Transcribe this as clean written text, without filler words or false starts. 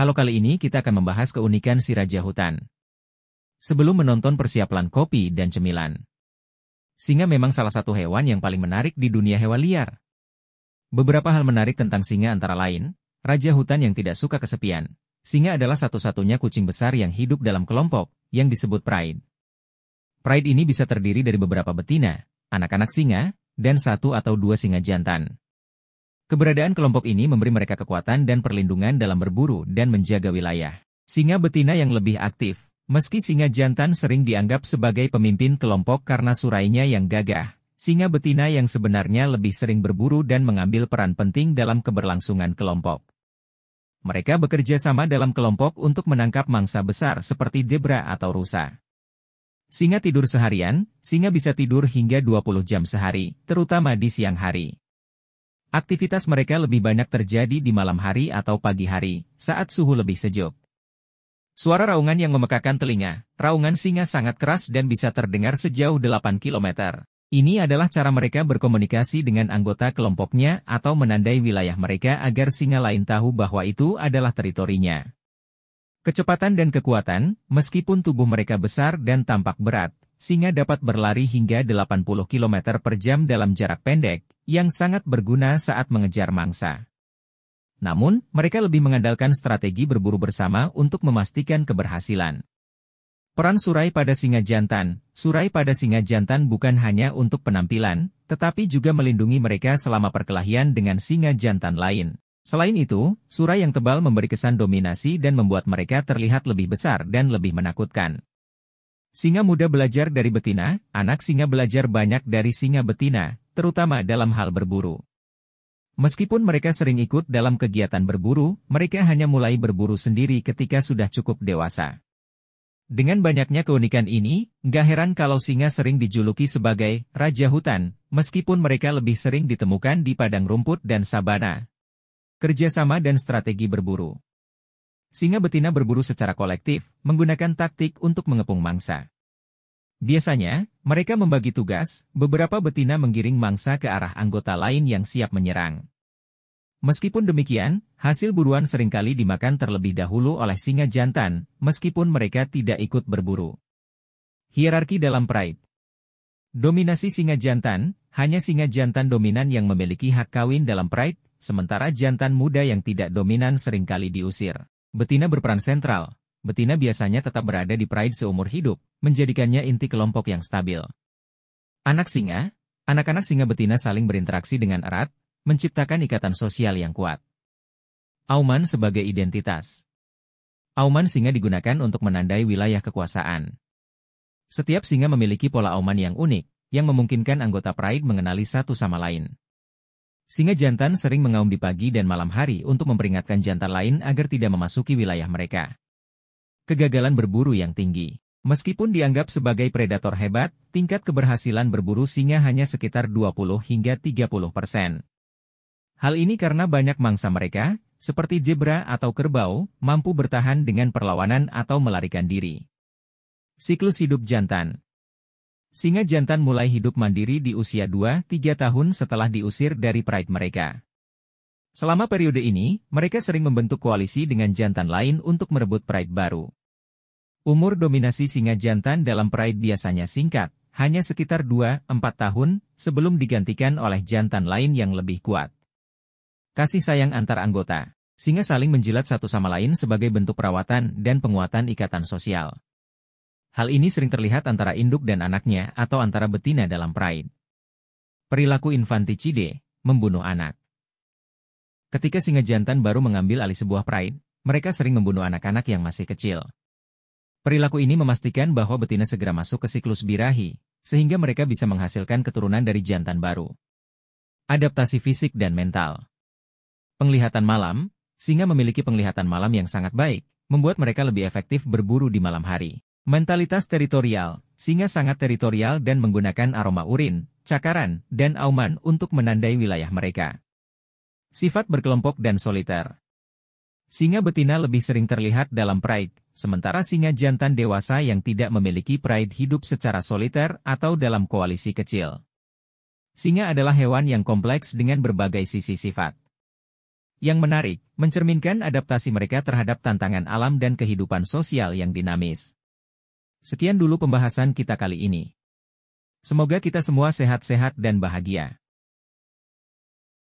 Halo, kali ini kita akan membahas keunikan si raja hutan. Sebelum menonton persiapan kopi dan cemilan. Singa memang salah satu hewan yang paling menarik di dunia hewan liar. Beberapa hal menarik tentang singa antara lain, raja hutan yang tidak suka kesepian. Singa adalah satu-satunya kucing besar yang hidup dalam kelompok, yang disebut pride. Pride ini bisa terdiri dari beberapa betina, anak-anak singa, dan satu atau dua singa jantan. Keberadaan kelompok ini memberi mereka kekuatan dan perlindungan dalam berburu dan menjaga wilayah. Singa betina yang lebih aktif, meski singa jantan sering dianggap sebagai pemimpin kelompok karena surainya yang gagah. Singa betina yang sebenarnya lebih sering berburu dan mengambil peran penting dalam keberlangsungan kelompok. Mereka bekerja sama dalam kelompok untuk menangkap mangsa besar seperti zebra atau rusa. Singa tidur seharian, singa bisa tidur hingga 20 jam sehari, terutama di siang hari. Aktivitas mereka lebih banyak terjadi di malam hari atau pagi hari, saat suhu lebih sejuk. Suara raungan yang memekakan telinga, raungan singa sangat keras dan bisa terdengar sejauh 8 km. Ini adalah cara mereka berkomunikasi dengan anggota kelompoknya atau menandai wilayah mereka agar singa lain tahu bahwa itu adalah teritorinya. Kecepatan dan kekuatan, meskipun tubuh mereka besar dan tampak berat, singa dapat berlari hingga 80 km per jam dalam jarak pendek, yang sangat berguna saat mengejar mangsa. Namun, mereka lebih mengandalkan strategi berburu bersama untuk memastikan keberhasilan. Peran surai pada singa jantan. Surai pada singa jantan bukan hanya untuk penampilan, tetapi juga melindungi mereka selama perkelahian dengan singa jantan lain. Selain itu, surai yang tebal memberi kesan dominasi dan membuat mereka terlihat lebih besar dan lebih menakutkan. Singa muda belajar dari betina, anak singa belajar banyak dari singa betina, terutama dalam hal berburu. Meskipun mereka sering ikut dalam kegiatan berburu, mereka hanya mulai berburu sendiri ketika sudah cukup dewasa. Dengan banyaknya keunikan ini, gak heran kalau singa sering dijuluki sebagai raja hutan, meskipun mereka lebih sering ditemukan di padang rumput dan sabana. Kerjasama dan strategi berburu. Singa betina berburu secara kolektif, menggunakan taktik untuk mengepung mangsa. Biasanya, mereka membagi tugas, beberapa betina menggiring mangsa ke arah anggota lain yang siap menyerang. Meskipun demikian, hasil buruan seringkali dimakan terlebih dahulu oleh singa jantan, meskipun mereka tidak ikut berburu. Hierarki dalam pride. Dominasi singa jantan, hanya singa jantan dominan yang memiliki hak kawin dalam pride, sementara jantan muda yang tidak dominan seringkali diusir. Betina berperan sentral. Betina biasanya tetap berada di pride seumur hidup, menjadikannya inti kelompok yang stabil. Anak singa, anak-anak singa betina saling berinteraksi dengan erat, menciptakan ikatan sosial yang kuat. Auman sebagai identitas. Auman singa digunakan untuk menandai wilayah kekuasaan. Setiap singa memiliki pola auman yang unik, yang memungkinkan anggota pride mengenali satu sama lain. Singa jantan sering mengaum di pagi dan malam hari untuk memperingatkan jantan lain agar tidak memasuki wilayah mereka. Kegagalan berburu yang tinggi. Meskipun dianggap sebagai predator hebat, tingkat keberhasilan berburu singa hanya sekitar 20 hingga 30%. Hal ini karena banyak mangsa mereka, seperti zebra atau kerbau, mampu bertahan dengan perlawanan atau melarikan diri. Siklus hidup jantan. Singa jantan mulai hidup mandiri di usia 2-3 tahun setelah diusir dari pride mereka. Selama periode ini, mereka sering membentuk koalisi dengan jantan lain untuk merebut pride baru. Umur dominasi singa jantan dalam pride biasanya singkat, hanya sekitar 2-4 tahun, sebelum digantikan oleh jantan lain yang lebih kuat. Kasih sayang antar anggota. Singa saling menjilat satu sama lain sebagai bentuk perawatan dan penguatan ikatan sosial. Hal ini sering terlihat antara induk dan anaknya atau antara betina dalam pride. Perilaku infanticide, membunuh anak. Ketika singa jantan baru mengambil alih sebuah pride, mereka sering membunuh anak-anak yang masih kecil. Perilaku ini memastikan bahwa betina segera masuk ke siklus birahi, sehingga mereka bisa menghasilkan keturunan dari jantan baru. Adaptasi fisik dan mental. Penglihatan malam, singa memiliki penglihatan malam yang sangat baik, membuat mereka lebih efektif berburu di malam hari. Mentalitas teritorial, singa sangat teritorial dan menggunakan aroma urin, cakaran, dan auman untuk menandai wilayah mereka. Sifat berkelompok dan soliter. Singa betina lebih sering terlihat dalam pride, sementara singa jantan dewasa yang tidak memiliki pride hidup secara soliter atau dalam koalisi kecil. Singa adalah hewan yang kompleks dengan berbagai sisi sifat. Yang menarik, mencerminkan adaptasi mereka terhadap tantangan alam dan kehidupan sosial yang dinamis. Sekian dulu pembahasan kita kali ini. Semoga kita semua sehat-sehat dan bahagia.